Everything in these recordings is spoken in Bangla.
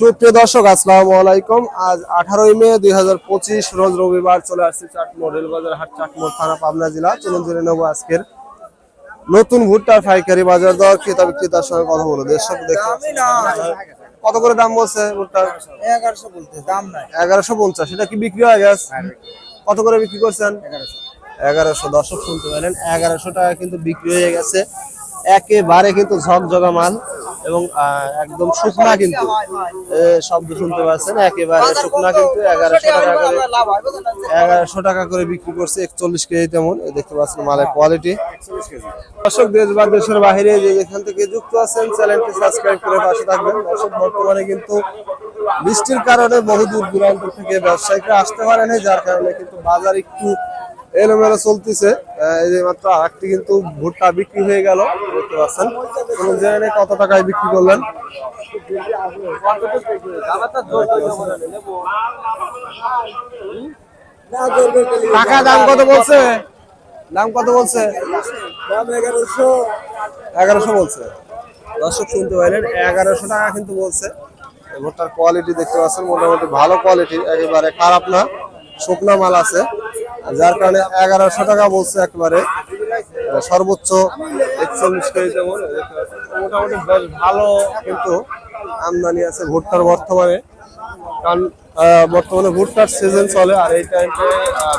সুপ্রিয় দর্শক, আসসালামু আলাইকুম। আজ 18 মে 2025 রোজ রবিবার চলে আসছে চাটমোড় রেলবাজার হাট, চাটমোড় থানা, পাবনা জেলা। চলুন জেনে নেবো আজকের নতুন ভুট্টার পাইকারি বাজার দর, ক্রেতা বিক্রেতার সঙ্গে কথা বলবো। দর্শক কত করে দাম বলছে ভুট্টার? 1100 বলতে দাম নাই। 1150। সেটা কি বিক্রি হয়ে গেছে? কত করে বিক্রি করছেন? 1100। দর্শক শুনতে পেলেন, 1100 টাকা কিন্তু বিক্রি হয়ে গেছে। একেবারে কিন্তু ঝকঝকা মাল এবং একদম শুকনা, কিন্তু শব্দ শুনতে পাচ্ছেন, একেবারে শুকনা, কিন্তু 1100 টাকা করে বিক্রি করছে। 41 কেজি তেমন দেখতে পাচ্ছেন মালের কোয়ালিটি। দর্শক, দেশ বা দেশের বাইরে যে যেখান থেকে যুক্ত আছেন, চ্যানেলটি সাবস্ক্রাইব করে পাশে থাকবেন। দর্শক, বর্তমানে কিন্তু বৃষ্টির কারণে বহু দূর দূরান্ত থেকে ব্যবসায়ীরা আসতে পারে না, যার কারণে কিন্তু বাজার একটু এলোমেলো চলতেছে। এই যে মাত্র আরেকটি কিন্তু ভুট্টা বিক্রি হয়ে গেল, দেখতে পাচ্ছেন। কোন জেনে কত টাকায় বিক্রি করলেন? টাকা দাম কত বলছে? দাম কত বলছে? 1100 বলছে। দর্শক শুনতে পাইলেন, 1100 টাকা কিন্তু বলছে। ভুট্টার কোয়ালিটি দেখতে পাচ্ছেন, মোটামুটি ভালো কোয়ালিটির, একেবারে খারাপ না, শুকনা মাল আছে, যার কারণে 1100 টাকা বলছে। একেবারে সর্বোচ্চ 41 কেজি যেমন মোটামুটি বেশ ভালো কিন্তু আমদানি আছে ভুট্টার বর্তমানে। কারণ বর্তমানে ভুট্টার সিজন চলে, আর এই টাইমে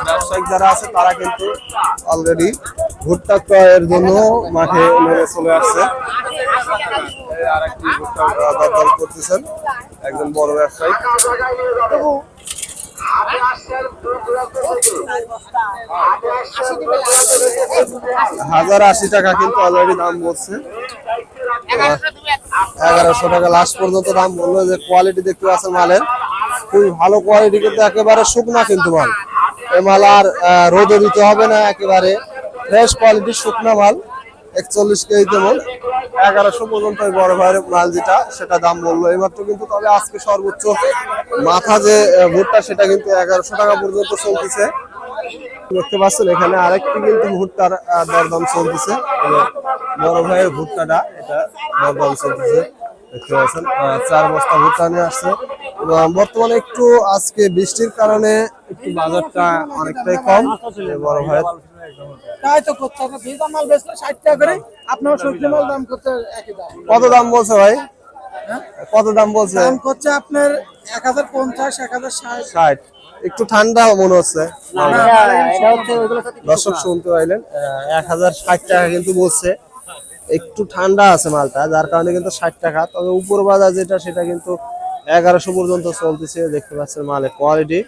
ব্যবসায়িক যারা আছে তারা কিন্তু অলরেডি ভুট্টা ক্রয়ের জন্য মাঠে নেমে চলে আসছে। আরেকটি ভুট্টা দরদাম করতেছেন একজন বড় ব্যবসায়ী। 1080 টাকা কিন্তু অলরেডি দাম বলছে। 1100 টাকা লাস্ট পর্যন্ত দাম বললো। যে কোয়ালিটি দেখতে পাচ্ছেন মালের, খুবই ভালো কোয়ালিটি, কিন্তু একেবারে শুকনা কিন্তু মাল। এই মাল আর রোদে দিতে হবে না, একেবারে ফ্রেশ কোয়ালিটির শুকনা মাল। 41 কেজি তেমন 1100 পর্যন্ত বড় ভাইয়ের মাল যেটা, সেটা দাম বললো এইমাত্র কিন্তু। তবে আজকে সর্বোচ্চ মাথা যে ভুট্টা, সেটা কিন্তু 1100 টাকা পর্যন্ত চলতেছে। দেখতে পাচ্ছেন এখানে আরেকটি কিন্তু ভুট্টার দরদাম চলতেছে। বড় ভাইয়ের ভুট্টাটা, এটা দরদাম চলতেছে, দেখতে পাচ্ছেন। 4 বস্তা ভুট্টা নিয়ে আসছে। বর্তমানে একটু আজকে বৃষ্টির কারণে একটু বাজারটা অনেকটাই কম বড় ভাইয়ের। কত দাম বলছে ভাই? কত দাম বলছে? আপনার 1050, 1060। একটু ঠান্ডা মনে হচ্ছে। দর্শক শুনতে পাইলেন, 1060 টাকা কিন্তু বলছে। একটু ঠান্ডা আছে মালটা, যার কারণে কিন্তু 60 টাকা। তবে উপর বাজার যেটা, সেটা কিন্তু 1100 পর্যন্ত চলতেছে। দেখতে পাচ্ছেন মালের কোয়ালিটি।